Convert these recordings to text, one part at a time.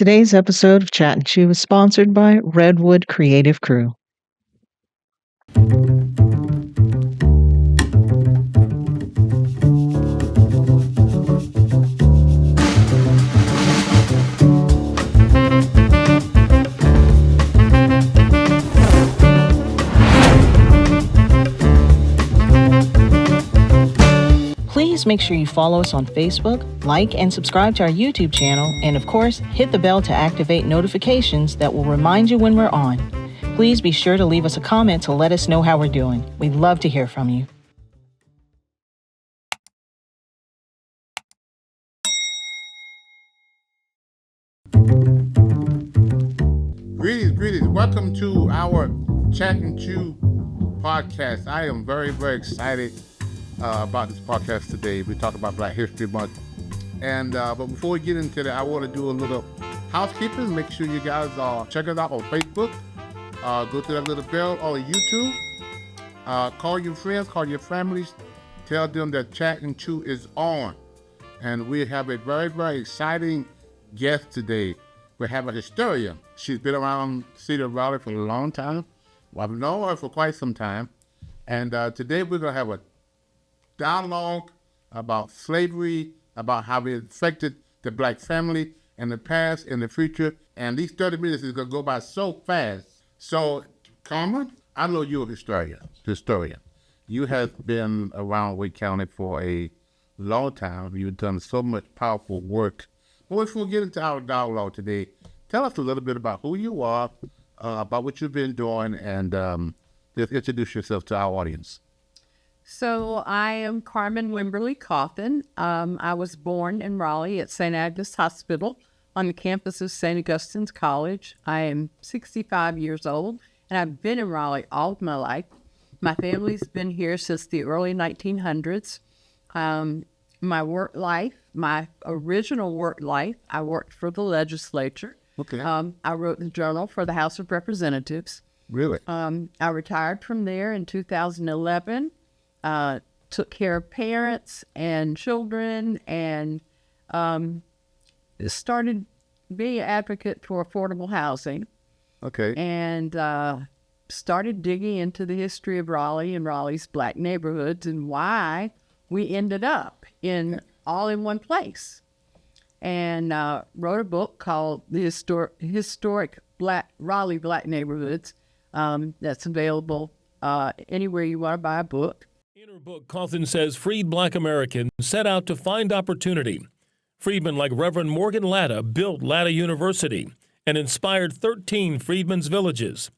Today's episode of Chat and Chew is sponsored by Redwood Creative Crew. Please make sure you follow us on Facebook, like and subscribe to our YouTube channel, and of course, hit the bell to activate notifications that will remind you when we're on. Please be sure to leave us a comment to let us know how we're doing. We'd love to hear from you. Greetings. Welcome to our Chat and Chew podcast. I am very, very excited about this podcast today. We talk about Black History Month. And but before we get into that, I want to do a little housekeeping. Make sure you guys check us out on Facebook. Go to that little bell on YouTube. Call your friends, call your families. Tell them that Chat and Chew is on. And we have a very, very exciting guest today. We have a historian. She's been around the city of Raleigh for a long time. Well, I've known her for quite some time. And today we're going to have a dialogue about slavery, about how it affected the Black family in the past, in the future. And these 30 minutes is going to go by so fast. So, Carmen, I know you're a historian. You have been around Wake County for a long time. You've done so much powerful work. Well, before we get into our dialogue today, tell us a little bit about who you are, about what you've been doing, and just introduce yourself to our audience. So I am Carmen Cauthen. I was born in Raleigh at St. Agnes Hospital on the campus of St. Augustine's College. I am 65 years old, and I've been in Raleigh all of my life. My family's been here since the early 1900s. My work life, my original work life, I worked for the legislature. Okay. I wrote the journal for the House of Representatives. Really? I retired from there in 2011. Took care of parents and children, and started being an advocate for affordable housing. Okay. And started digging into the history of Raleigh and Raleigh's Black neighborhoods and why we ended up all in one place. And wrote a book called The Historic Raleigh Black Neighborhoods. That's available anywhere you want to buy a book. In her book, Cauthen says freed Black Americans set out to find opportunity. Freedmen like Reverend Morgan Latta built Latta University and inspired 13 freedmen's villages.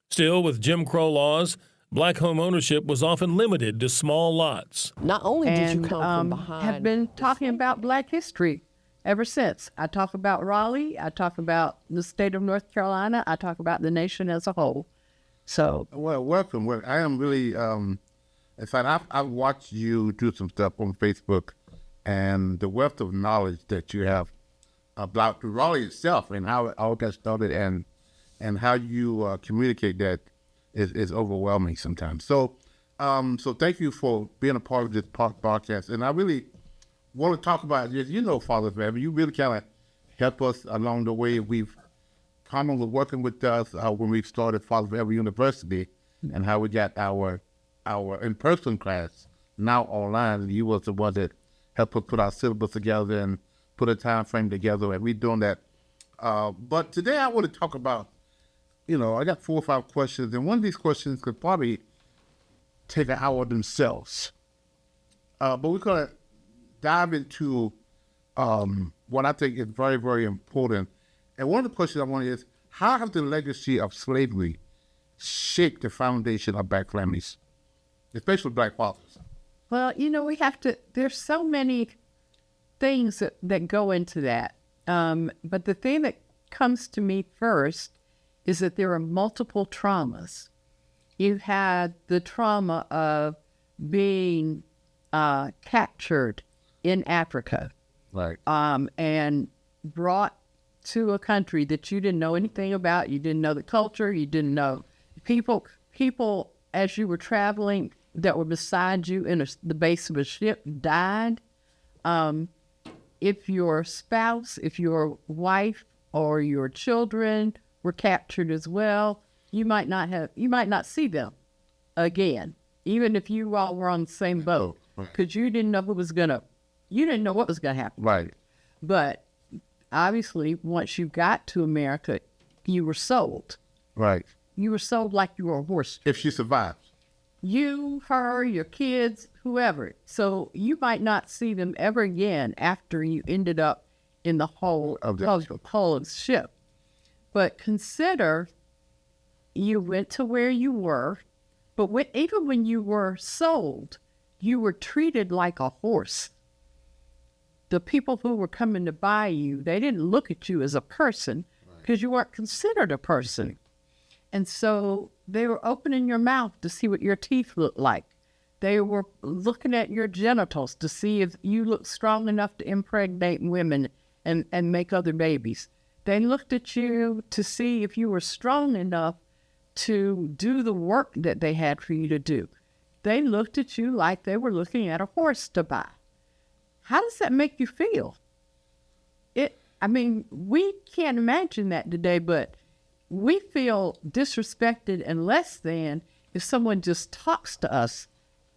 Still, with Jim Crow laws, Black home ownership was often limited to small lots. Not only did you come from behind, have been talking about Black history ever since. I talk about Raleigh, I talk about the state of North Carolina, I talk about the nation as a whole. So, well, welcome. Well, I am really in fact, I've watched you do some stuff on Facebook, and the wealth of knowledge that you have about Raleigh itself and how it all got started, and how you communicate that is overwhelming sometimes. So, so thank you for being a part of this podcast. And I really want to talk about this. You know, Father Forever, you really kind of helped us along the way. Carmen was working with us when we started Father Forever University, and how we got our in-person class now online. And you was the one that helped us put our syllabus together and put a time frame together, and we're doing that. But today I want to talk about, I got 4 or 5 questions, and one of these questions could probably take an hour themselves. But we're going to dive into what I think is very, very important. And one of the questions I want is, how has the legacy of slavery shaped the foundation of Black families, especially Black fathers? well, there's so many things that go into that. But the thing that comes to me first is that there are multiple traumas. You had the trauma of being captured in Africa, Right. and brought to a country that you didn't know anything about. You didn't know the culture. You didn't know people as you were traveling that were beside you in the base of a ship died. If your spouse, if your wife or your children were captured as well, you might not see them again, even if you all were on the same boat, because you didn't know what was gonna happen. Right. But obviously, once you got to America, you were sold. Right. You were sold like you were a horse. If she survives. You, her, your kids, whoever. So you might not see them ever again after you ended up in the hull of the ship. But consider you went to where you were, but even when you were sold, you were treated like a horse. The people who were coming to buy you, they didn't look at you as a person because you weren't considered a person. And so they were opening your mouth to see what your teeth looked like. They were looking at your genitals to see if you looked strong enough to impregnate women and make other babies. They looked at you to see if you were strong enough to do the work that they had for you to do. They looked at you like they were looking at a horse to buy. How does that make you feel? We can't imagine that today, but we feel disrespected and less than if someone just talks to us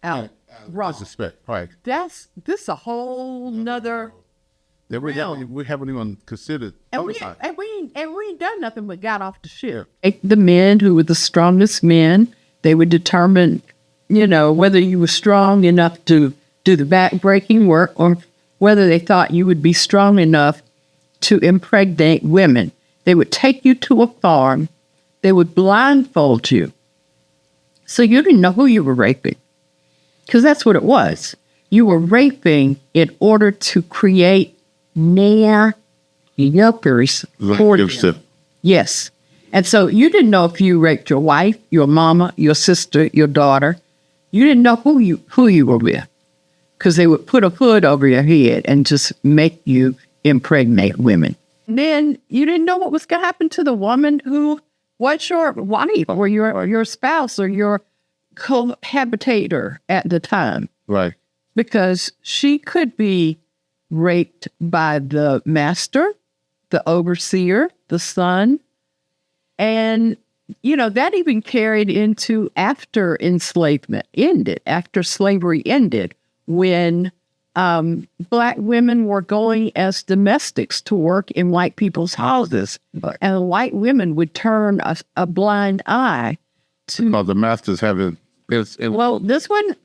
out wrong. Disrespect, right. This is a whole nother that we haven't even considered. And we ain't done nothing but got off the ship. The men who were the strongest men, they would determine, whether you were strong enough to do the back-breaking work or whether they thought you would be strong enough to impregnate women. They would take you to a farm. They would blindfold you. So you didn't know who you were raping. Because that's what it was. You were raping in order to create more yokers for them. Yes. And so you didn't know if you raped your wife, your mama, your sister, your daughter. You didn't know who you were with. Because they would put a hood over your head and just make you impregnate women. Then you didn't know what was going to happen to the woman who was your wife or your spouse or your cohabitator at the time. Right. Because she could be raped by the master, the overseer, the son. And, that even carried into after enslavement ended, after slavery ended, when Black women were going as domestics to work in white people's houses. And white women would turn a blind eye to... Because the masters haven't... this wasn't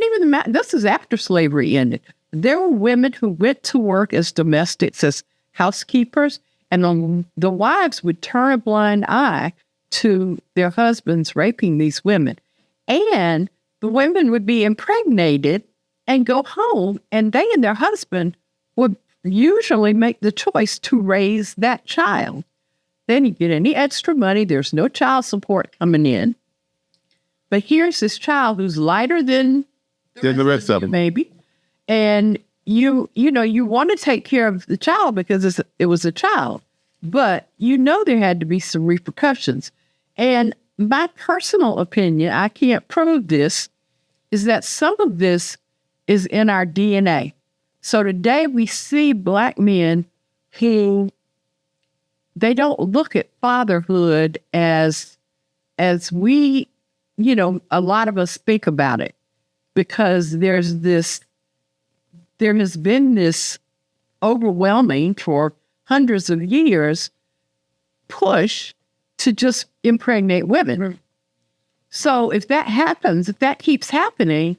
even this is after slavery ended. There were women who went to work as domestics, as housekeepers, and the wives would turn a blind eye to their husbands raping these women. And the women would be impregnated and go home, and they and their husband would usually make the choice to raise that child. They didn't get any extra money. There's no child support coming in. But here's this child who's lighter than the rest of them, maybe. And you want to take care of the child because it was a child. But there had to be some repercussions. And my personal opinion, I can't prove this, is that some of this is in our DNA. So today we see Black men who, they don't look at fatherhood as we, a lot of us think about it, because there has been this overwhelming, for hundreds of years, push to just impregnate women. So if that happens, if that keeps happening,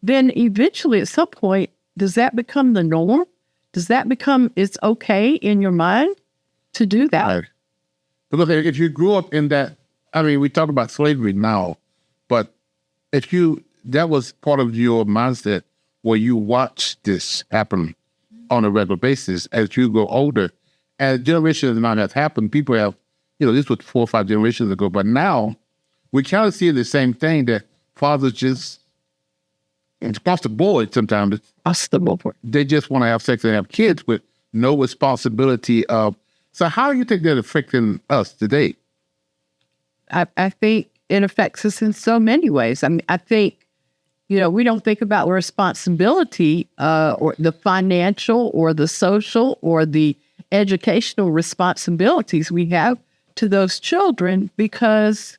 then eventually at some point, does that become the norm? Does that become, it's okay in your mind to do that? Right. But look, if you grew up in that, we talk about slavery now, but that was part of your mindset where you watch this happen on a regular basis as you go older. As generations now have happened, people have, this was 4 or 5 generations ago, but now we kind of see the same thing, that fathers just, it's across the board sometimes. They just want to have sex and have kids with no responsibility of. So how do you think that affecting us today? I think it affects us in so many ways. I think, we don't think about responsibility or the financial or the social or the educational responsibilities we have to those children, because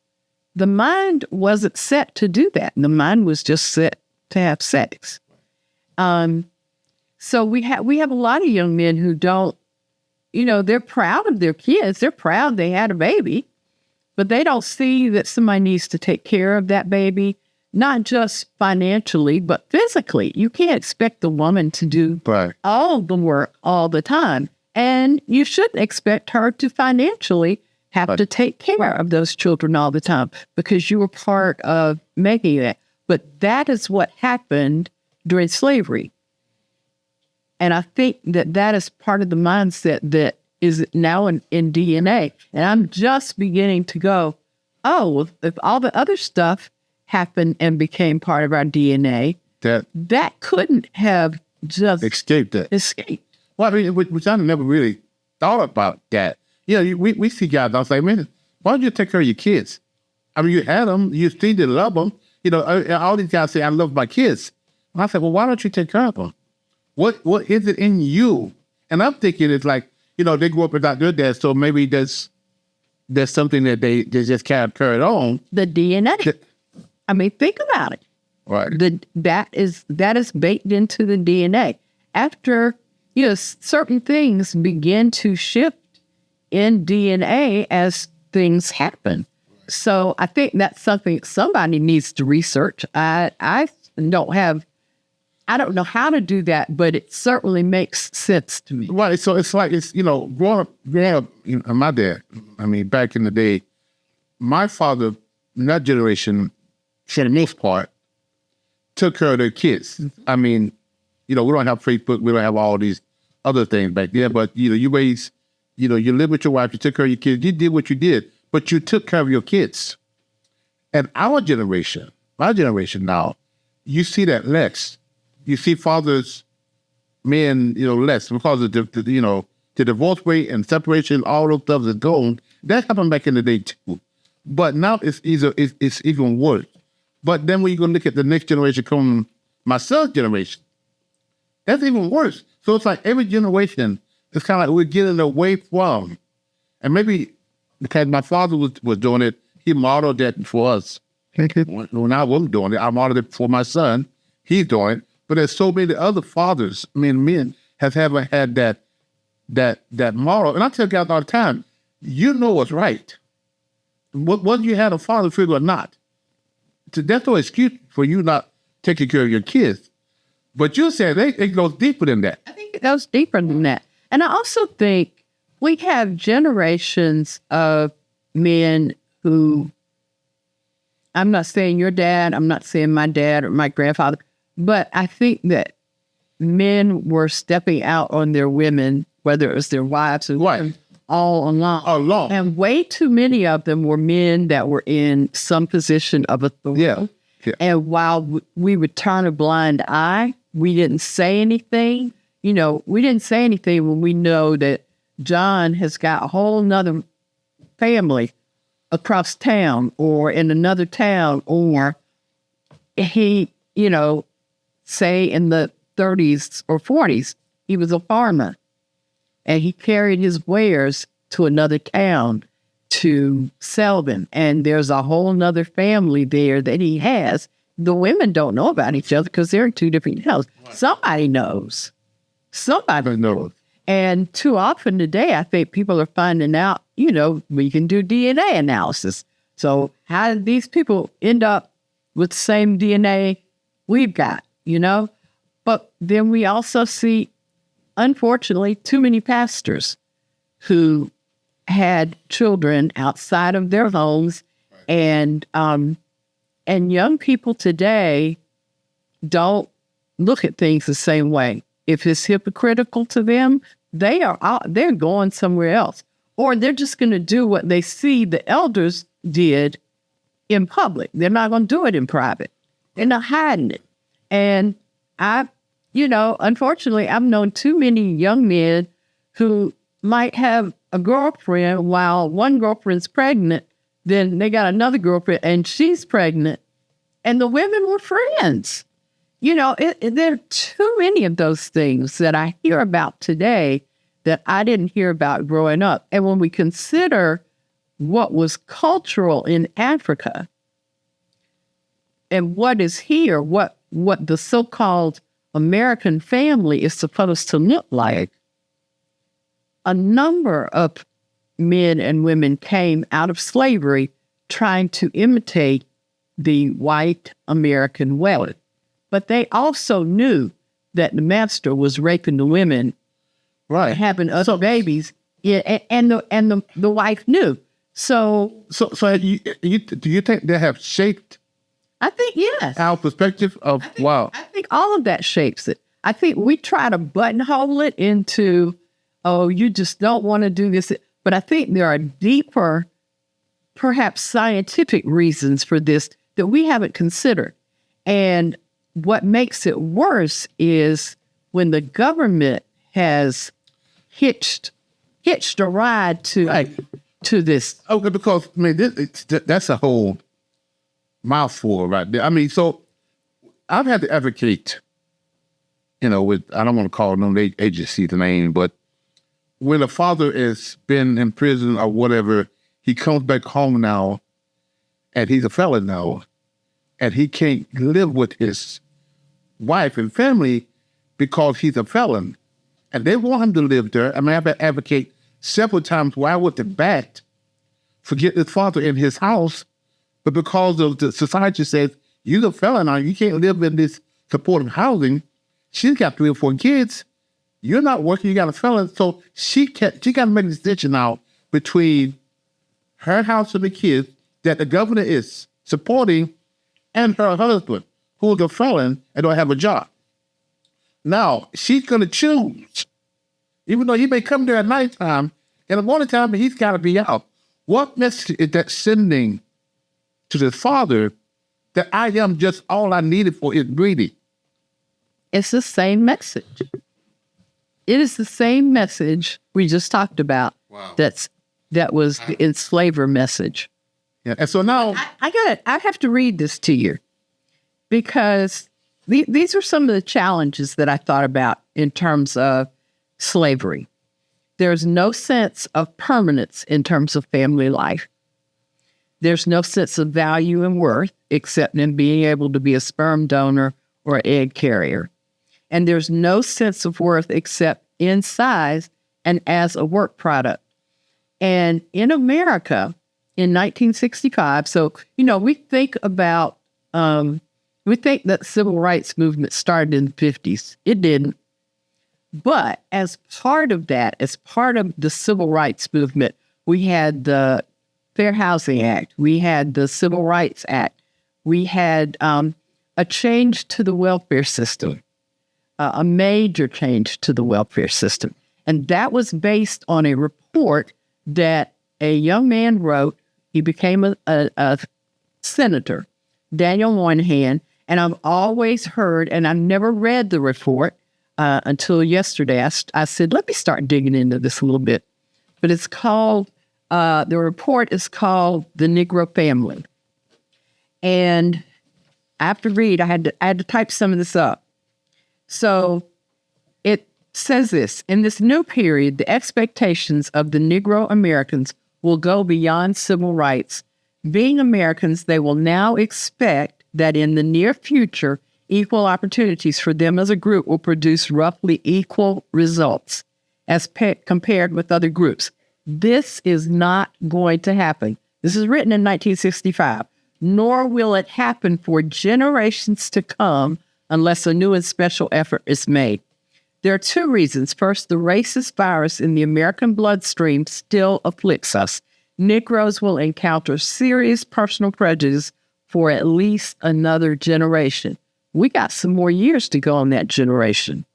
the mind wasn't set to do that. The mind was just set to have sex. So we have a lot of young men who don't, they're proud of their kids. They're proud they had a baby, but they don't see that somebody needs to take care of that baby, not just financially, but physically. You can't expect the woman to do all the work all the time. And you shouldn't expect her to financially have to take care of those children all the time, because you were part of making that. But that is what happened during slavery. And I think that is part of the mindset that is now in DNA. And I'm just beginning to go, oh, if all the other stuff happened and became part of our DNA, that couldn't have just escaped. Well, I mean, which I never really thought about that. We see guys, I'll say, man, why don't you take care of your kids? I mean, you had them, you still did love them. All these guys say, I love my kids. And I said, well, why don't you take care of them? What is it in you? And I'm thinking it's like, they grew up without their dad, so maybe there's something that they just can't carry on. The DNA. I mean, think about it. Right. That is baked into the DNA. After, certain things begin to shift in DNA as things happen. So I think that's something somebody needs to research. I don't know how to do that, but it certainly makes sense to me. Right. So it's like, growing up, my dad, I mean, back in the day, my father, in that generation, for the most part, took care of their kids. I mean, we don't have Facebook, we don't have all these other things back then, but, you raised, you live with your wife, you took care of your kids, you did what you did, but you took care of your kids. And my generation now, you see that less. You see fathers, men, less because of the divorce rate and separation, all those stuff is gone. That happened back in the day too, but now it's even worse. But then when you go look at the next generation, coming, my son's generation, that's even worse. So it's like every generation, it's kind of like we're getting away from, and maybe because my father was doing it, he modeled that for us. When I wasn't doing it, I modeled it for my son. He's doing it. But there's so many other fathers, men have never had that model. And I tell guys all the time, what's right. Whether you had a father figure or not, that's no excuse for you not taking care of your kids. But you said it goes deeper than that. I think it goes deeper than that. And I also think we have generations of men who, I'm not saying your dad, I'm not saying my dad or my grandfather, but I think that men were stepping out on their women, whether it was their wives or women, all along. And way too many of them were men that were in some position of authority. Yeah. And while we would turn a blind eye, we didn't say anything. We didn't say anything when we know that John has got a whole nother family across town or in another town, or he, say in the 30s or 40s, he was a farmer and he carried his wares to another town to sell them. And there's a whole nother family there that he has. The women don't know about each other because they're in two different houses. Right. Somebody knows. Somebody knows. And too often today, I think people are finding out, we can do DNA analysis. So how did these people end up with the same DNA we've got? But then we also see, unfortunately, too many pastors who had children outside of their homes, and young people today don't look at things the same way. If it's hypocritical to them, they're going somewhere else, or they're just going to do what they see the elders did in public. They're not going to do it in private. They're not hiding it. And unfortunately, I've known too many young men who might have a girlfriend while one girlfriend's pregnant, then they got another girlfriend and she's pregnant, and the women were friends. There are too many of those things that I hear about today that I didn't hear about growing up. And when we consider what was cultural in Africa and what is here, what the so-called American family is supposed to look like, a number of men and women came out of slavery trying to imitate the white American wealth. But they also knew that the master was raping the women, Right. having other babies, and the wife knew. So do you think they have shaped I think, yes. our perspective of wow? I think all of that shapes it. I think we try to buttonhole it into, oh, you just don't want to do this. But I think there are deeper, perhaps scientific reasons for this that we haven't considered. And what makes it worse is when the government has hitched a ride to this. Okay, because I mean that's a whole mouthful right there. I mean, so I've had to advocate, with I don't want to call no agency the name, but when a father has been in prison or whatever, he comes back home now, and he's a felon now, and he can't live with his wife and family because he's a felon, and they want him to live there. I mean, I've had to advocate several times why would the bat forget his father in his house, but because of the society says you're a felon now, you can't live in this supportive housing. She's got 3 or 4 kids. You're not working. You got a felon, so she got to make a decision now between her house and the kids that the governor is supporting, and her husband, who's a felon and don't have a job. Now she's going to choose, even though he may come there at nighttime. In the morning time, he's got to be out. What message is that sending to the father that I am just all I needed for is breathing? It's the same message. It is the same message we just talked about. Wow. That was the enslaver message. Yeah. And so now I have to read this to you because these are some of the challenges that I thought about in terms of slavery. There's no sense of permanence in terms of family life. There's no sense of value and worth except in being able to be a sperm donor or egg carrier. And there's no sense of worth except in size and as a work product. And in America in 1965, so, we think about, we think that the civil rights movement started in the 50s. It didn't. But as part of that, as part of the civil rights movement, we had the Fair Housing Act. We had the Civil Rights Act. We had a change to the welfare system, a major change to the welfare system. And that was based on a report that a young man wrote. He became a senator, Daniel Moynihan. And I've always heard, and I've never read the report until yesterday. I said, let me start digging into this a little bit. But it's called, the report is called The Negro Family. And I have to read, I had to type some of this up. So it says this: in this new period, the expectations of the Negro Americans will go beyond civil rights. Being Americans, they will now expect that in the near future, equal opportunities for them as a group will produce roughly equal results as compared with other groups. This is not going to happen. This is written in 1965. Nor will it happen for generations to come unless a new and special effort is made. There are 2 reasons. First, the racist virus in the American bloodstream still afflicts us. Negroes will encounter serious personal prejudice for at least another generation. We got some more years to go on that generation.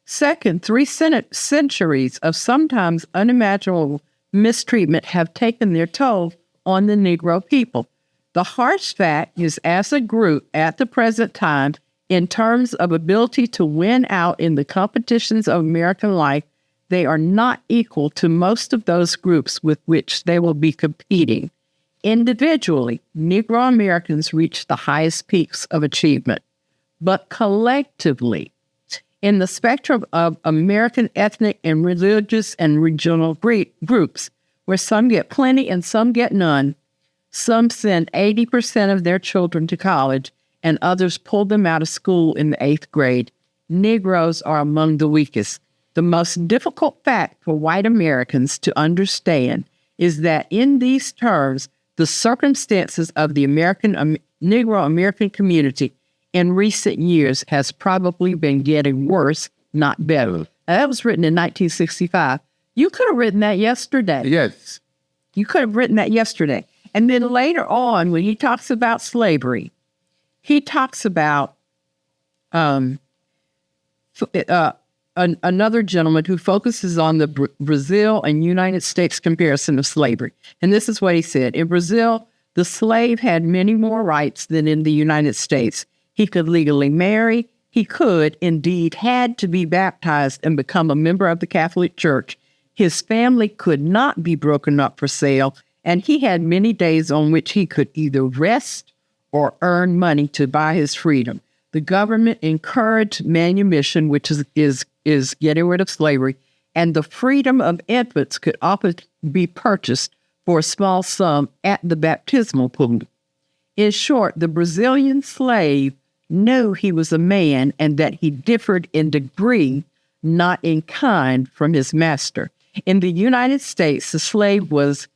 Second, 3 centuries of sometimes unimaginable mistreatment have taken their toll on the Negro people. The harsh fact is, as a group at the present time, in terms of ability to win out in the competitions of American life, they are not equal to most of those groups with which they will be competing. Individually, Negro Americans reach the highest peaks of achievement. But collectively, in the spectrum of American ethnic and religious and regional groups, where some get plenty and some get none. Some send 80% of their children to college, and others pull them out of school in the 8th grade. Negroes are among the weakest. The most difficult fact for white Americans to understand is that in these terms, the circumstances of the Negro American community in recent years has probably been getting worse, not better. Now, that was written in 1965. You could have written that yesterday. Yes. You could have written that yesterday. And then later on, when he talks about slavery, he talks about another gentleman who focuses on the Brazil and United States comparison of slavery. And this is what he said. In Brazil, the slave had many more rights than in the United States. He could legally marry. He could, indeed, had to be baptized and become a member of the Catholic Church. His family could not be broken up for sale, and he had many days on which he could either rest or earn money to buy his freedom. The government encouraged manumission, which is getting rid of slavery, and the freedom of infants could often be purchased for a small sum at the baptismal pool. In short, the Brazilian slave knew he was a man and that he differed in degree, not in kind, from his master. In the United States, the slave was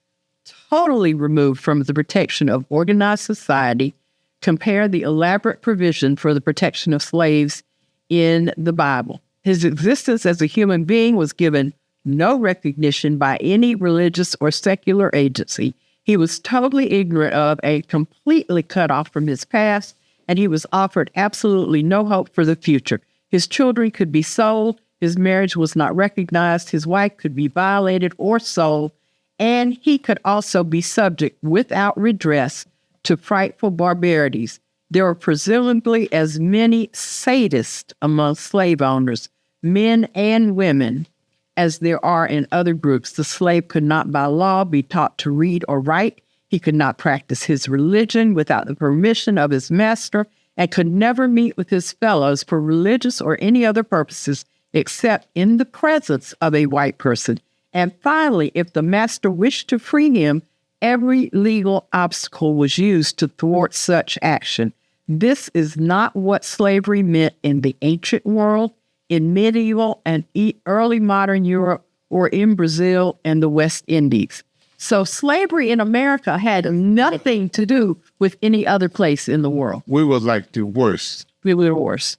totally removed from the protection of organized society. Compare the elaborate provision for the protection of slaves in the Bible. His existence as a human being was given no recognition by any religious or secular agency. He was totally ignorant of and completely cut off from his past, and he was offered absolutely no hope for the future. His children could be sold, his marriage was not recognized, his wife could be violated or sold, and he could also be subject without redress to frightful barbarities. There were presumably as many sadists among slave owners, men and women, as there are in other groups. The slave could not by law be taught to read or write. He could not practice his religion without the permission of his master, and could never meet with his fellows for religious or any other purposes except in the presence of a white person. And finally, if the master wished to free him, every legal obstacle was used to thwart such action. This is not what slavery meant in the ancient world, in medieval and early modern Europe, or in Brazil and the West Indies. So slavery in America had nothing to do with any other place in the world. We were like the worst. We were worse.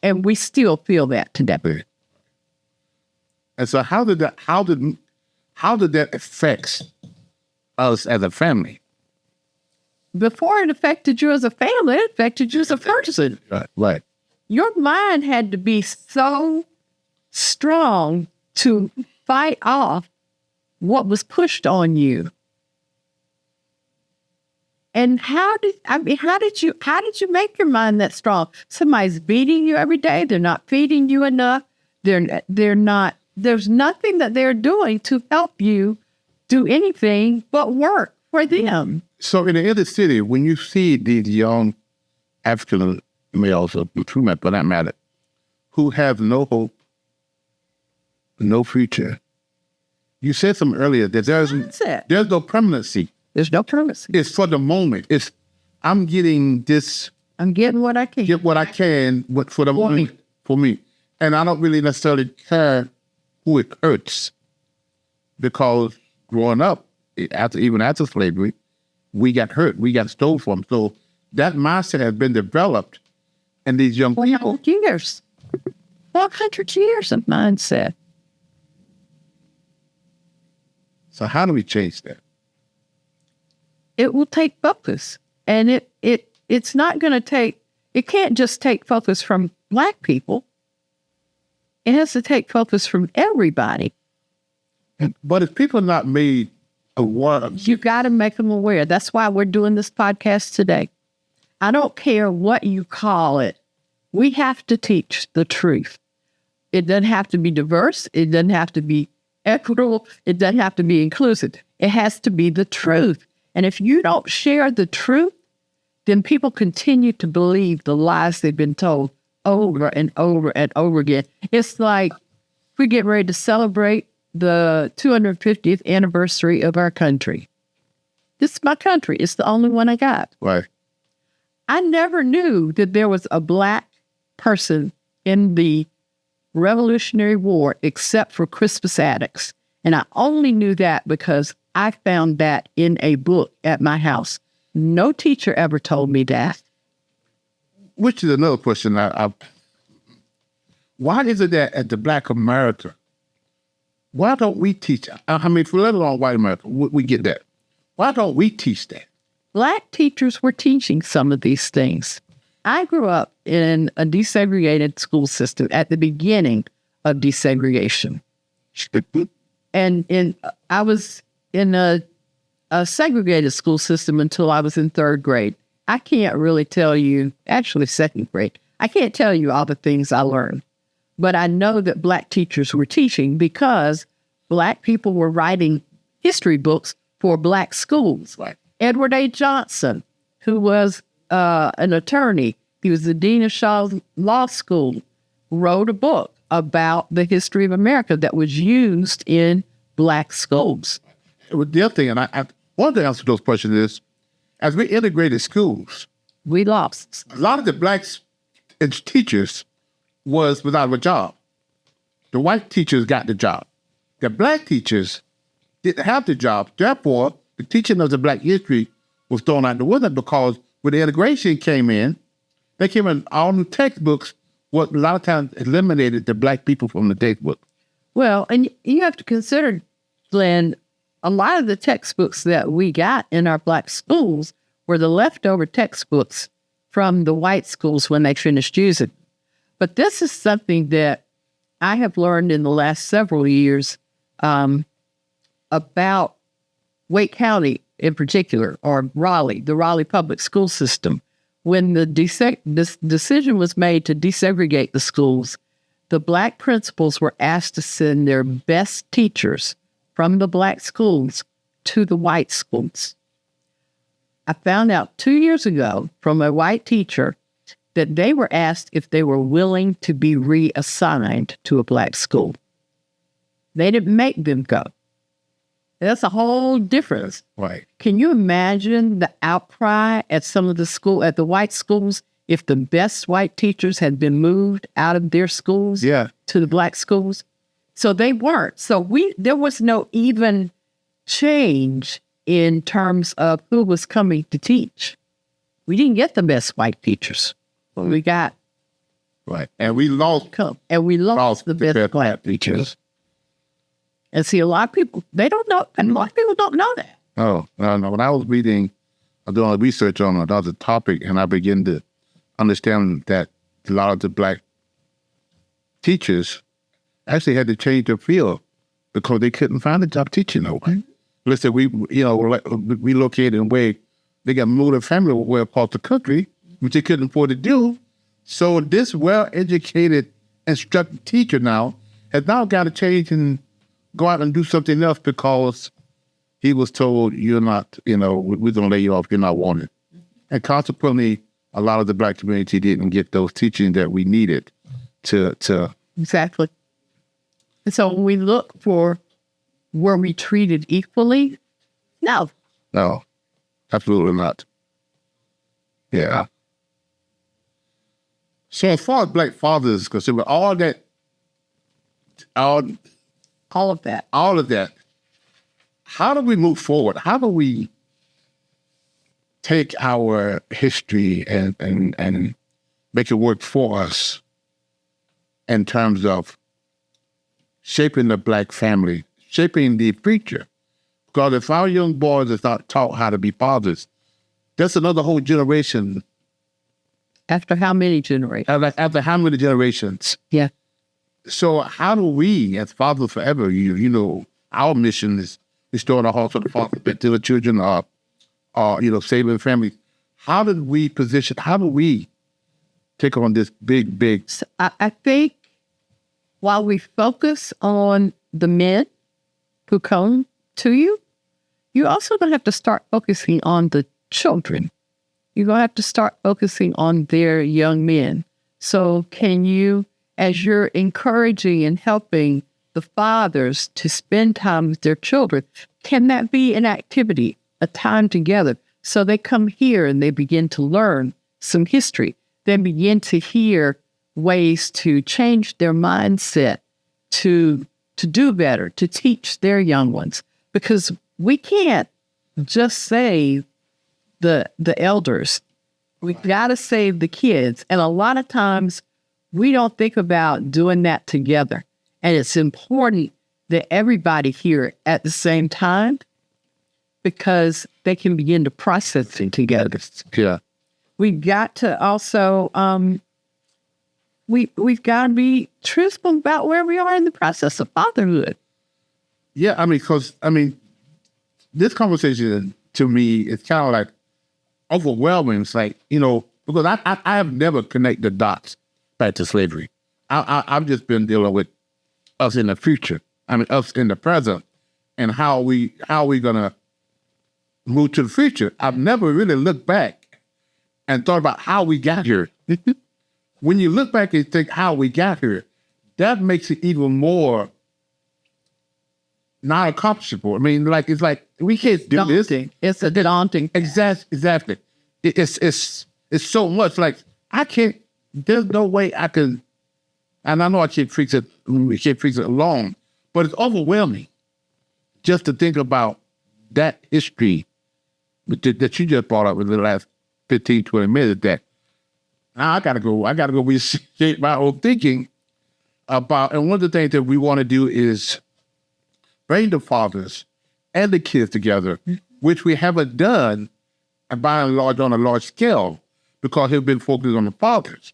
And we still feel that today. And so how did that affect us as a family? Before it affected you as a family, it affected you as a person. Right. Your mind had to be so strong to fight off what was pushed on you. And how did you make your mind that strong? Somebody's beating you every day. They're not feeding you enough. They're not. There's nothing that they're doing to help you do anything but work for them. So in the inner city, when you see these young African males, or females for that matter, who have no hope, no future, you said something earlier that there's no permanency. There's no permanency. It's for the moment. I'm getting this. I'm getting what I can. Get what I can for the moment for me. And I don't really necessarily care who it hurts, because growing up, even after slavery, we got hurt. We got stole from. So that mindset has been developed in these young people. 100 years of mindset. So how do we change that? It will take focus. And it's not going to take, it can't just take focus from Black people. It has to take focus from everybody. But if people are not made aware, you got to make them aware. That's why we're doing this podcast today. I don't care what you call it. We have to teach the truth. It doesn't have to be diverse. It doesn't have to be equitable. It doesn't have to be inclusive. It has to be the truth. And if you don't share the truth, then people continue to believe the lies they've been told over and over and over again. It's like we get ready to celebrate the 250th anniversary of our country. This is my country. It's the only one I got. Right. I never knew that there was a Black person in the Revolutionary War except for Crispus Attucks. And I only knew that because I found that in a book at my house. No teacher ever told me that. Which is another question. Why is it that at the Black America, why don't we teach? I mean, for let alone white America, we get that. Why don't we teach that? Black teachers were teaching some of these things. I grew up in a desegregated school system at the beginning of desegregation. And I was in a segregated school system until I was in third grade. I can't really tell you, actually second grade, I can't tell you all the things I learned. But I know that Black teachers were teaching because Black people were writing history books for Black schools. Right. Edward A. Johnson, who was an attorney, he was the dean of Shaw Law School, wrote a book about the history of America that was used in Black schools. The other thing, and one of the answers to those questions is, as we integrated schools, We lost. a lot of the Black teachers was without a job. The white teachers got the job. The Black teachers didn't have the job. Therefore, the teaching of the Black history was thrown out the window because when the integration came in, they came in all the textbooks, what a lot of times eliminated the Black people from the textbook. Well, and you have to consider, Glenn, a lot of the textbooks that we got in our Black schools were the leftover textbooks from the white schools when they finished using. But this is something that I have learned in the last several years about Wake County in particular, or Raleigh, the Raleigh public school system. When the decision was made to desegregate the schools, the Black principals were asked to send their best teachers from the Black schools to the white schools. I found out 2 years ago from a white teacher that they were asked if they were willing to be reassigned to a Black school. They didn't make them go. That's a whole difference. Right. Can you imagine the outcry at some of at the white schools, if the best white teachers had been moved out of their schools to the Black schools? So they weren't. So there was no even change in terms of who was coming to teach. We didn't get the best white teachers. We got and we lost the best Black teachers. And see, a lot of people, they don't know, and a lot of people don't know that. Oh, no. When I was doing research on another topic, and I began to understand that a lot of the Black teachers actually had to change their field because they couldn't find a job teaching. Let's say we relocated in a way, they got moved their family way across the country, which they couldn't afford to do. So this well-educated, instructed teacher now has now got to change and go out and do something else because he was told, you're not, we're going to lay you off, you're not wanted. And consequently, a lot of the Black community didn't get those teachings that we needed to. Exactly. And so when we look for, were we treated equally? No. No, absolutely not. Yeah. So as far as Black fathers is concerned, with all of that, how do we move forward? How do we take our history and make it work for us in terms of shaping the Black family, shaping the future? Because if our young boys are not taught how to be fathers, that's another whole generation. After how many generations? After how many generations? Yeah. So how do we, as Fathers Forever, our mission is restoring the hearts of the father to the children, saving families. How do we take on this big? So I think while we focus on the men who come to you, you also going to have to start focusing on the children. You're going to have to start focusing on their young men So can you, as you're encouraging and helping the fathers to spend time with their children, can that be an activity, a time together? So they come here and they begin to learn some history. They begin to hear ways to change their mindset, to do better, to teach their young ones. Because we can't just save the elders. We've got to save the kids. And a lot of times we don't think about doing that together. And it's important that everybody hear at the same time because they can begin to process it together. Yeah. We've got to also, we've got to be truthful about where we are in the process of fatherhood. Yeah, because this conversation to me is kind of like overwhelming. It's like, because I have never connected the dots back to slavery. I've just been dealing with us in the future. Us in the present, and how we gonna move to the future. I've never really looked back and thought about how we got here. When you look back and think how we got here, that makes it even more not accomplishable. It's like we can't do daunting. This. It's a daunting. Exactly. It's so much. Like I can't. There's no way I can. And I know I can't fix it. We can't fix it alone, but it's overwhelming just to think about that history that you just brought up in the last 15, 20 minutes. That now I gotta go reshape my whole thinking about. And one of the things that we want to do is bring the fathers and the kids together, which we haven't done, and by and large on a large scale, because we've been focused on the fathers.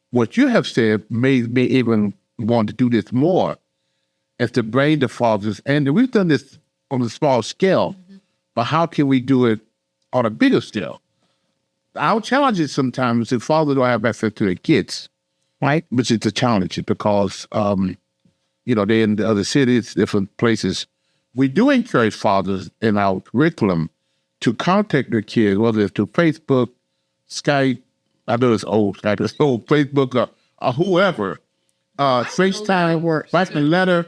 What you have said made me even want to do this more, is to bring the fathers, and we've done this on a small scale, but how can we do it on a bigger scale? Our challenge is sometimes the fathers don't have access to their kids, right? Which is a challenge because, they're in the other cities, different places. We do encourage fathers in our curriculum to contact their kids, whether it's through Facebook, Skype, I know it's old, Facebook or whoever, FaceTime, writing a letter,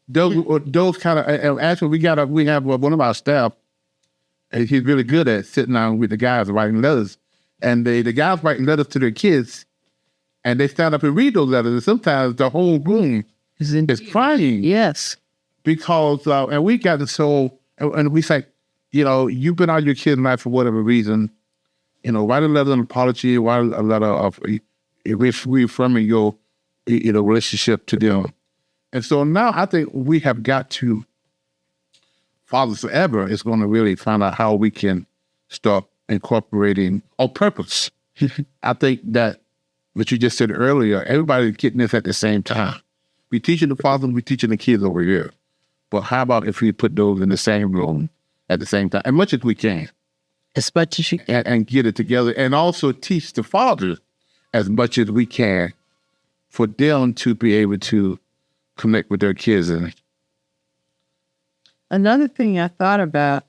those kind of, and actually we have one of our staff, and he's really good at sitting down with the guys writing letters, and the guys writing letters to their kids, and they stand up and read those letters, and sometimes the whole room is crying. Yes. Because, and we got and we say, you've been out of your kid's life for whatever reason, write a letter of apology, write a letter of reaffirming your, relationship to them. And so now I think we have got to, Fathers Forever is going to really find out how we can start incorporating on purpose. I think that what you just said earlier, everybody's getting this at the same time. We teaching the fathers, we teaching the kids over here. But how about if we put those in the same room at the same time, as much as we can? As much as you can. And get it together, and also teach the fathers as much as we can for them to be able to connect with their kids. And another thing I thought about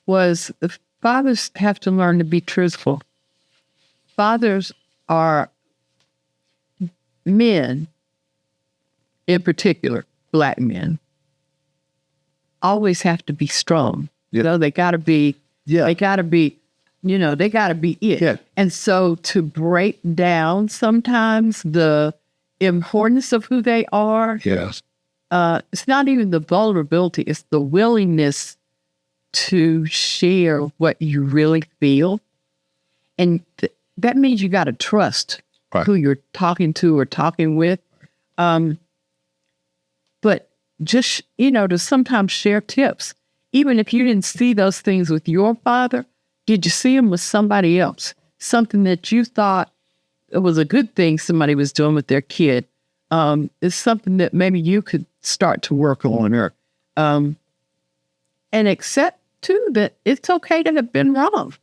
was the fathers have to learn to be truthful. Fathers are men, in particular, Black men, always have to be strong. Yeah. They got to be, they got to be it. Yeah. And so to break down sometimes the importance of who they are, yes, it's not even the vulnerability, it's the willingness to share what you really feel. And that means you got to trust who you're talking to or talking with. But just, to sometimes share tips. Even if you didn't see those things with your father, did you see them with somebody else? Something that you thought it was a good thing somebody was doing with their kid. Is something that maybe you could start to work on. Or, and accept, too, that it's okay to have been wrong.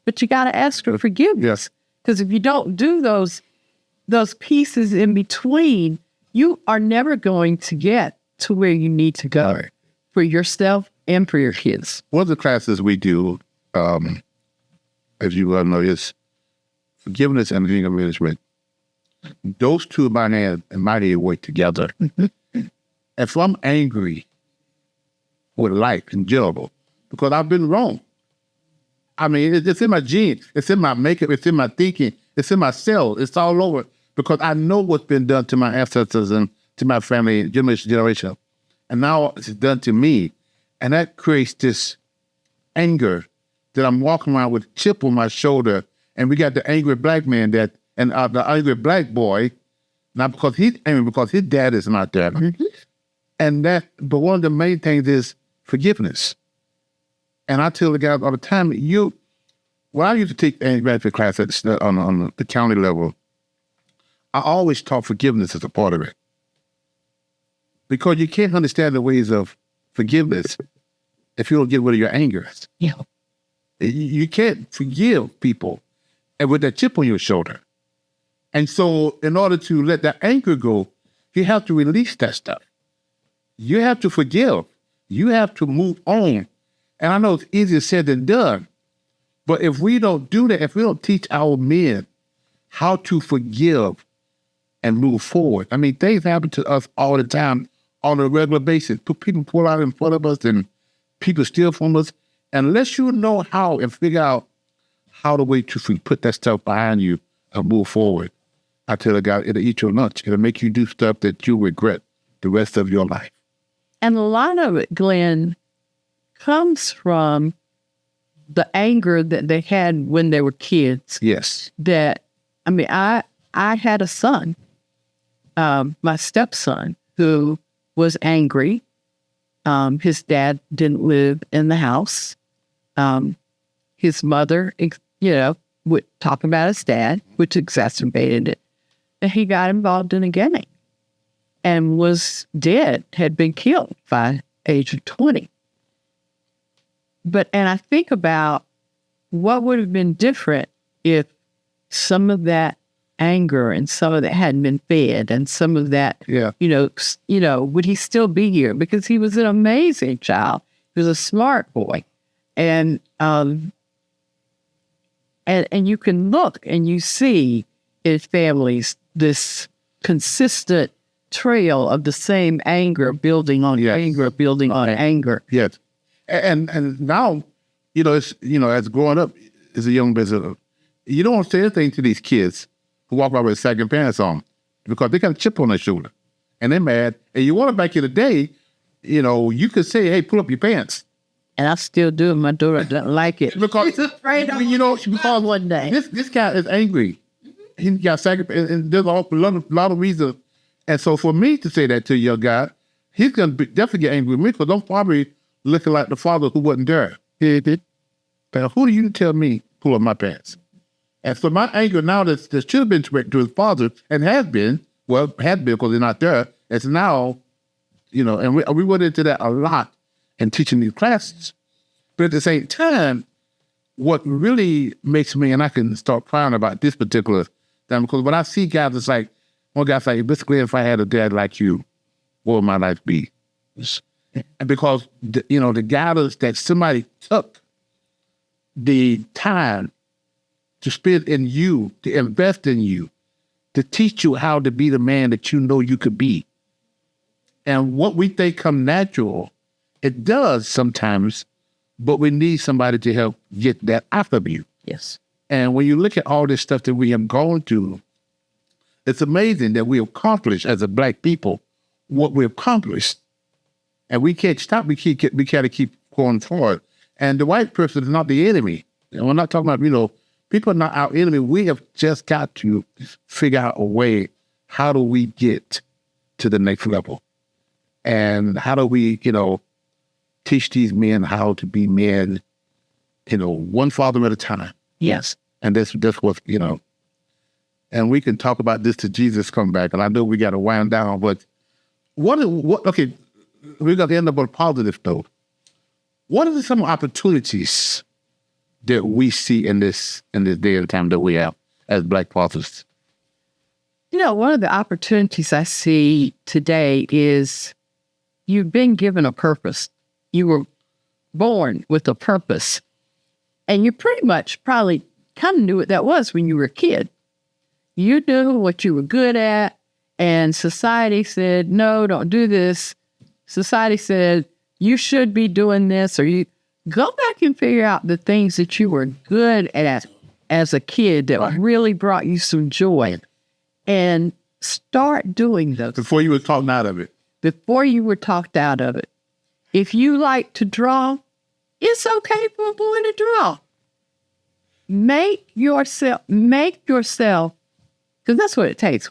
But you got to ask for forgiveness. Yes. Because if you don't do those pieces in between, you are never going to get to where you need to go for yourself and for your kids. One of the classes we do, and as you well know, is forgiveness and anger management. Those two in my head work together. If I'm angry with life in general, because I've been wrong. I mean, it's in my genes, it's in my makeup, it's in my thinking, it's in my cells, it's all over, because I know what's been done to my ancestors and to my family generation. And now it's done to me. And that creates this anger that I'm walking around with a chip on my shoulder. And we got the angry black man the angry black boy, not because he's angry, because his dad is not there. But one of the main things is forgiveness. And I tell the guys all the time, when I used to take anger management class on the county level, I always taught forgiveness as a part of it. Because you can't understand the ways of forgiveness if you don't get rid of your anger. Yeah. You can't forgive people and with that chip on your shoulder. And so in order to let that anger go, you have to release that stuff. You have to forgive. You have to move on. And I know it's easier said than done, but if we don't do that, if we don't teach our men how to forgive and move forward, I mean, things happen to us all the time on a regular basis. People pull out in front of us and people steal from us. Unless you know how and figure out how the way to put that stuff behind you and move forward, I tell a guy, it'll eat your lunch. It'll make you do stuff that you regret the rest of your life. And a lot of it, Glenn, comes from the anger that they had when they were kids. Yes. I had a son, my stepson, who was angry. His dad didn't live in the house. His mother, would talk about his dad, which exacerbated it. And he got involved in a gang and was dead, had been killed by age of 20. And I think about what would have been different if some of that anger and some of that hadn't been fed, and some of that, would he still be here? Because he was an amazing child. He was a smart boy. And you can look and you see in families this consistent trail of the same anger building on anger, building on anger. Yes. And now, it's, as growing up as a young business, you don't want to say anything to these kids who walk around with sagging pants on because they got a chip on their shoulder and they're mad. And you want it back in the day, you could say, hey, pull up your pants. And I still do it. My daughter doesn't like it. Because, she's afraid because one day. This guy is angry. He got sagging pants, and there's a lot of reasons. And so for me to say that to a young guy, he's going to definitely get angry with me because I'm probably looking like the father who wasn't there. But who are you to tell me pull up my pants? And so my anger now that should have been directed to his father and has been because they're not there. It's now, and we went into that a lot in teaching these classes. But at the same time, what really makes me, and I can start crying about this particular thing, because when I see guys, it's like, one guy's like, basically, if I had a dad like you, what would my life be? And because, the guidance that somebody took the time to spend in you, to invest in you, to teach you how to be the man that you know you could be. And what we think come natural, it does sometimes, but we need somebody to help get that out of you. Yes. And when you look at all this stuff that we have gone through, it's amazing that we accomplished as a Black people what we accomplished. And we can't stop. We got to keep going forward. And the white person is not the enemy. And we're not talking about, people are not our enemy. We have just got to figure out a way, how do we get to the next level? And how do we, teach these men how to be men, one father at a time. Yes. And that's what, and we can talk about this till Jesus come back. And I know we got to wind down, but okay, we got to end up on a positive note. What are some opportunities that we see in this day and time that we have as Black fathers? One of the opportunities I see today is you've been given a purpose. You were born with a purpose. And you're pretty much probably kind of knew what that was when you were a kid. You knew what you were good at, and society said, no, don't do this. Society said, you should be doing this, or you go back and figure out the things that you were good at as a kid that really brought you some joy, and start doing those. Before you were talked out of it. Before you were talked out of it. If you like to draw, it's okay for a boy to draw. Make yourself, because that's what it takes.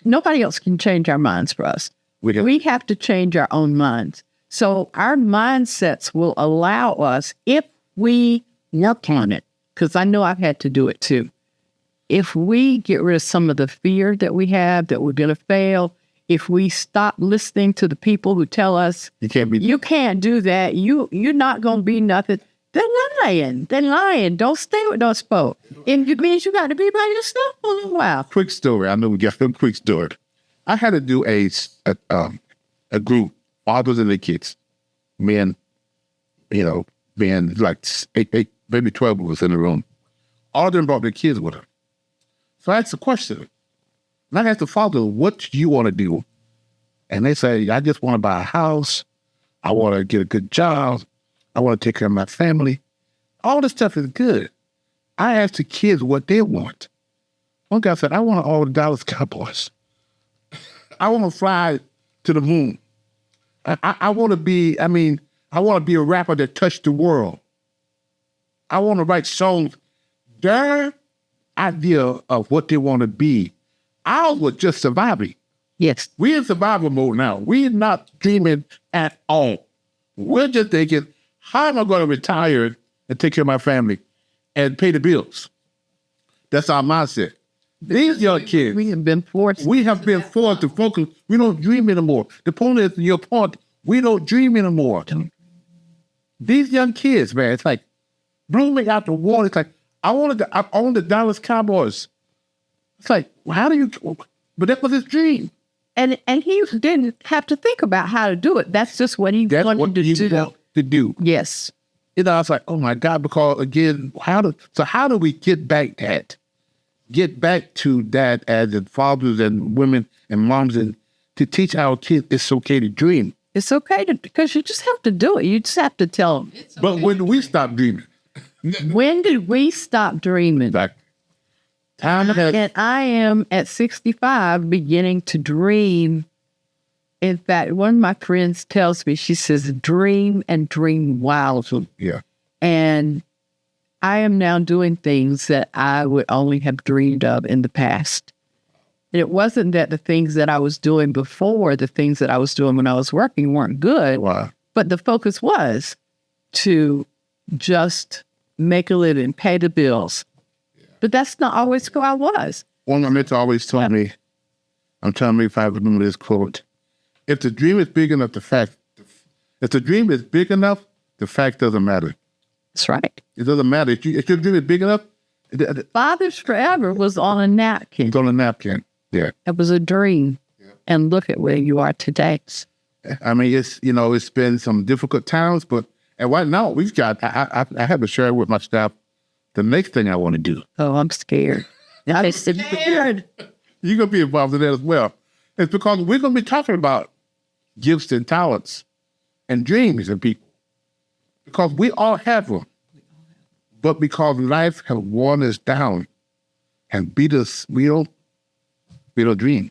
Nobody else can change our minds for us. We have to change our own minds. So our mindsets will allow us, if we work on it, because I know I've had to do it too. If we get rid of some of the fear that we have, that we're going to fail, if we stop listening to the people who tell us, you can't do that, you're not going to be nothing, they're lying. Don't stay with those folks. It means you got to be by yourself for a little while. Quick story. I know we got a quick story. I had to do a group, fathers and their kids, men, like 8, maybe 12 of us in the room. All of them brought their kids with them. So I asked the question. And I asked the father, what do you want to do? And they say, I just want to buy a house. I want to get a good job. I want to take care of my family. All this stuff is good. I asked the kids what they want. One guy said, I want all the Dallas Cowboys. I want to fly to the moon. I want to be a rapper that touched the world. I want to write songs. Their idea of what they want to be, ours was just surviving. Yes. We're in survival mode now. We're not dreaming at all. We're just thinking, how am I going to retire and take care of my family and pay the bills? That's our mindset. These young kids, we have been forced to focus. We don't dream anymore. The point is, your point, we don't dream anymore. These young kids, man, it's like blooming out the water. It's like, I own the Dallas Cowboys. It's like, how do you, but that was his dream. And he didn't have to think about how to do it. That's just what he wanted to do. Yes. I was like, oh my God, because again, how do we get back to that as in fathers and women and moms, and to teach our kids it's okay to dream. It's okay because you just have to do it. You just have to tell them. But when do we stop dreaming? When did we stop dreaming? And I am at 65 beginning to dream. In fact, one of my friends tells me, she says, dream and dream wildly. Yeah. And I am now doing things that I would only have dreamed of in the past. And it wasn't that the things that I was doing before, the things that I was doing when I was working weren't good. Wow. But the focus was to just make a living, pay the bills. Yeah. But that's not always who I was. One of my mentors always told me, I'm telling me if I remember this quote, if the dream is big enough, the fact doesn't matter. That's right. It doesn't matter. If your dream is big enough. Fathers Forever was on a napkin. It's on a napkin, yeah. It was a dream. Yeah. And look at where you are today. I mean, it's been some difficult times, but right now we've got, I have to share with my staff the next thing I want to do. Oh, I'm scared. I'm scared. You're going to be involved in that as well. It's because we're going to be talking about gifts and talents and dreams in people. Because we all have them. But because life has worn us down and beat us, we don't dream.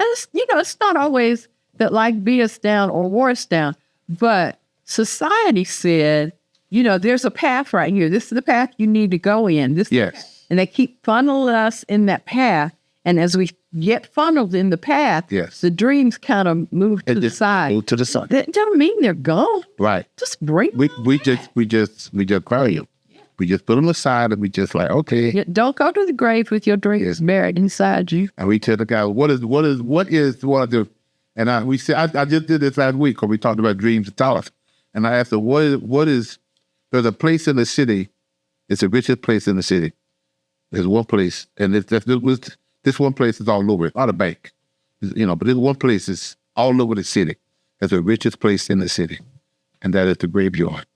And it's not always that life beat us down or wore us down. But society said, there's a path right here. This is the path you need to go in. Yes. And they keep funneling us in that path. And as we get funneled in the path, yes, the dreams kind of move to the side. Move to the side. That doesn't mean they're gone. Right. Just bring them. We just bury them. We just put them aside and we just like, okay. Don't go to the grave with your dreams buried inside you. And we tell the guy, what is one of the, and I just did this last week when we talked about dreams and talents. And I asked her, there's a place in the city, it's the richest place in the city. There's one place, and this one place is all over. It's not a bank, but this one place is all over the city. It's the richest place in the city, and that is the graveyard.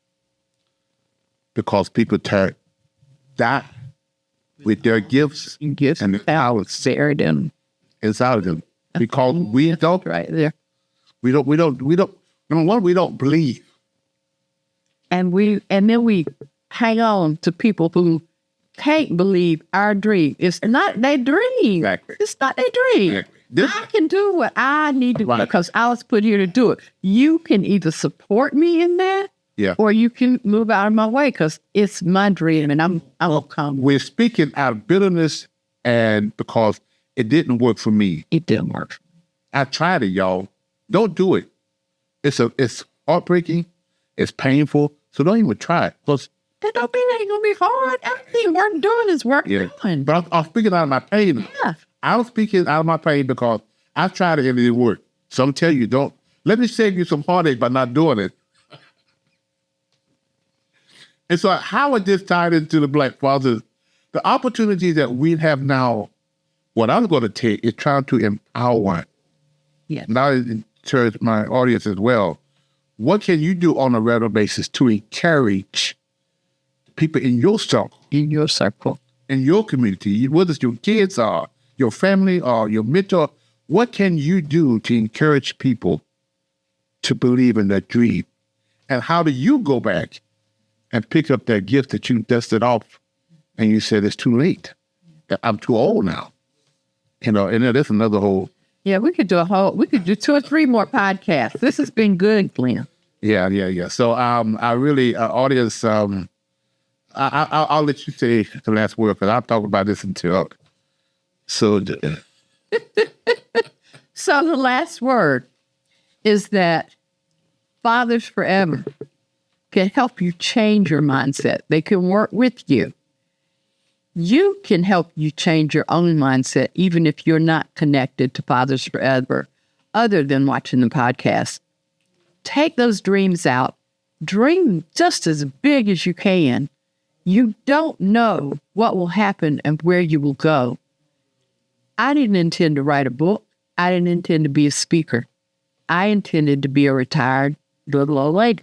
Because people that with their gifts and their talents shared them inside of them. Because we don't, right there. we don't, number one, we don't believe. And then we hang on to people who can't believe our dream. It's not their dream. Exactly. It's not their dream. Exactly. I can do what I need to do because I was put here to do it. You can either support me in that, or you can move out of my way because it's my dream and I'm come. We're speaking out of bitterness and because it didn't work for me. It didn't work. I tried it, y'all. Don't do it. It's heartbreaking. It's painful. So don't even try it. Because that don't mean it ain't gonna be hard. Everything worth doing is worth doing. But I'm speaking out of my pain. Yeah. I'm speaking out of my pain because I've tried it and it didn't work. So I'm telling you, don't. Let me save you some heartache by not doing it. And so how is this tied into the Black Fathers? The opportunity that we have now, what I'm going to take is trying to empower. Yeah. Now encourage my audience as well. What can you do on a regular basis to encourage people in your circle? In your circle. In your community, whether it's your kids or your family or your mentor, what can you do to encourage people to believe in that dream? And how do you go back and pick up that gift that you dusted off and you said it's too late? I'm too old now. And there's another whole. Yeah, we could do 2 or 3 more podcasts. This has been good, Glenn. Yeah. So I really, audience, I'll let you say the last word because I'll talk about this until. So the last word is that Fathers Forever can help you change your mindset. They can work with you. You can help you change your own mindset, even if you're not connected to Fathers Forever, other than watching the podcast. Take those dreams out. Dream just as big as you can. You don't know what will happen and where you will go. I didn't intend to write a book. I didn't intend to be a speaker. I intended to be a retired little old lady.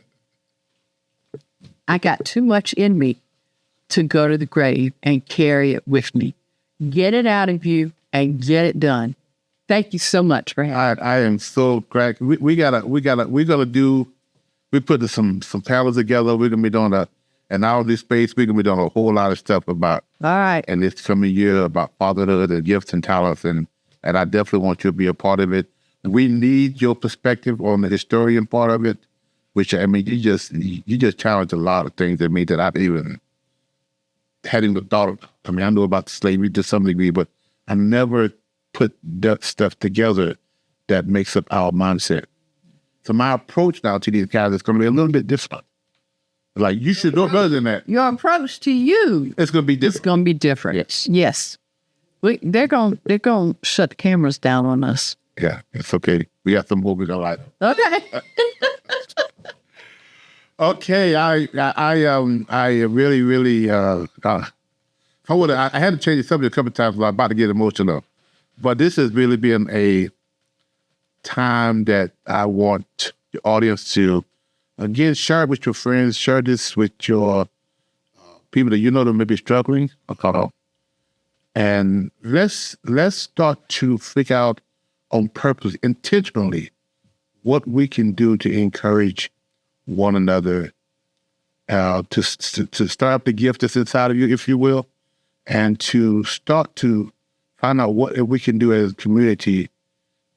I got too much in me to go to the grave and carry it with me. Get it out of you and get it done. Thank you so much for having me. I am so glad. We put some panels together. We're gonna be doing an hourly space. We're gonna be doing a whole lot of stuff about. All right. And this coming year about fatherhood and gifts and talents, and I definitely want you to be a part of it. We need your perspective on the historian part of it, which I mean, you just challenge a lot of things that mean that I've even hadn't even thought of. I mean, I know about slavery to some degree, but I never put that stuff together that makes up our mindset. So my approach now to these guys is going to be a little bit different. Like, you should know better than that. Your approach to you. It's going to be different. It's going to be different. Yes. They're going to shut the cameras down on us. Yeah, it's okay. We got some more we don't like. Okay. Okay, I really, I had to change the subject a couple of times. I'm about to get emotional, but this has really been a time that I want the audience to, again, share it with your friends, share this with your people that you know that may be struggling. And let's start to figure out on purpose, intentionally, what we can do to encourage one another, to start up the gift that's inside of you, if you will, and to start to find out what we can do as a community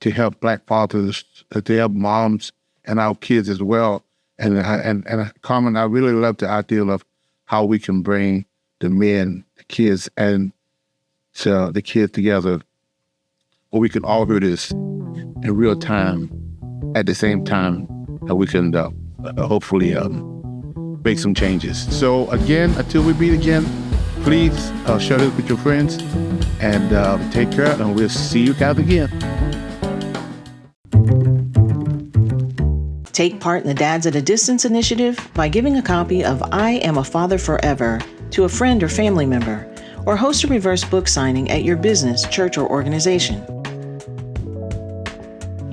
to help Black fathers, to help moms and our kids as well. And Carmen, I really love the idea of how we can bring the men, the kids, and the kids together, where we can all hear this in real time at the same time, and we can hopefully make some changes. So again, until we meet again, please share this with your friends and take care, and we'll see you guys again. Take part in the Dads at a Distance initiative by giving a copy of I Am a Father Forever to a friend or family member, or host a reverse book signing at your business, church, or organization.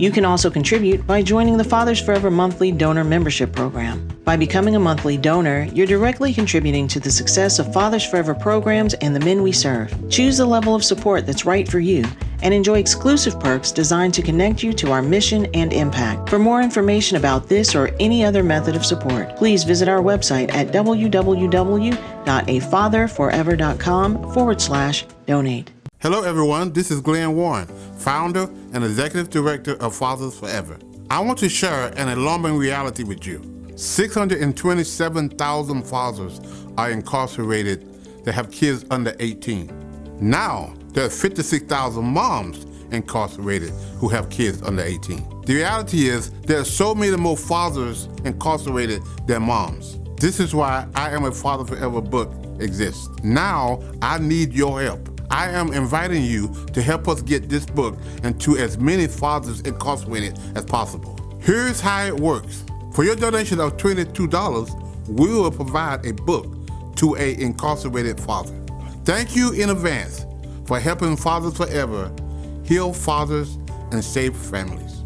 You can also contribute by joining the Fathers Forever monthly donor membership program. By becoming a monthly donor, you're directly contributing to the success of Fathers Forever programs and the men we serve. Choose the level of support that's right for you and enjoy exclusive perks designed to connect you to our mission and impact. For more information about this or any other method of support, please visit our website at www.afatherforever.com/donate. Hello, everyone. This is Glen Warren, founder and executive director of Fathers Forever. I want to share an alarming reality with you. 627,000 fathers are incarcerated that have kids under 18. Now, there are 56,000 moms incarcerated who have kids under 18. The reality is there are so many more fathers incarcerated than moms. This is why I Am a Father Forever book exists. Now, I need your help. I am inviting you to help us get this book into as many fathers incarcerated as possible. Here's how it works. For your donation of $22, we will provide a book to an incarcerated father. Thank you in advance for helping Fathers Forever heal fathers and save families.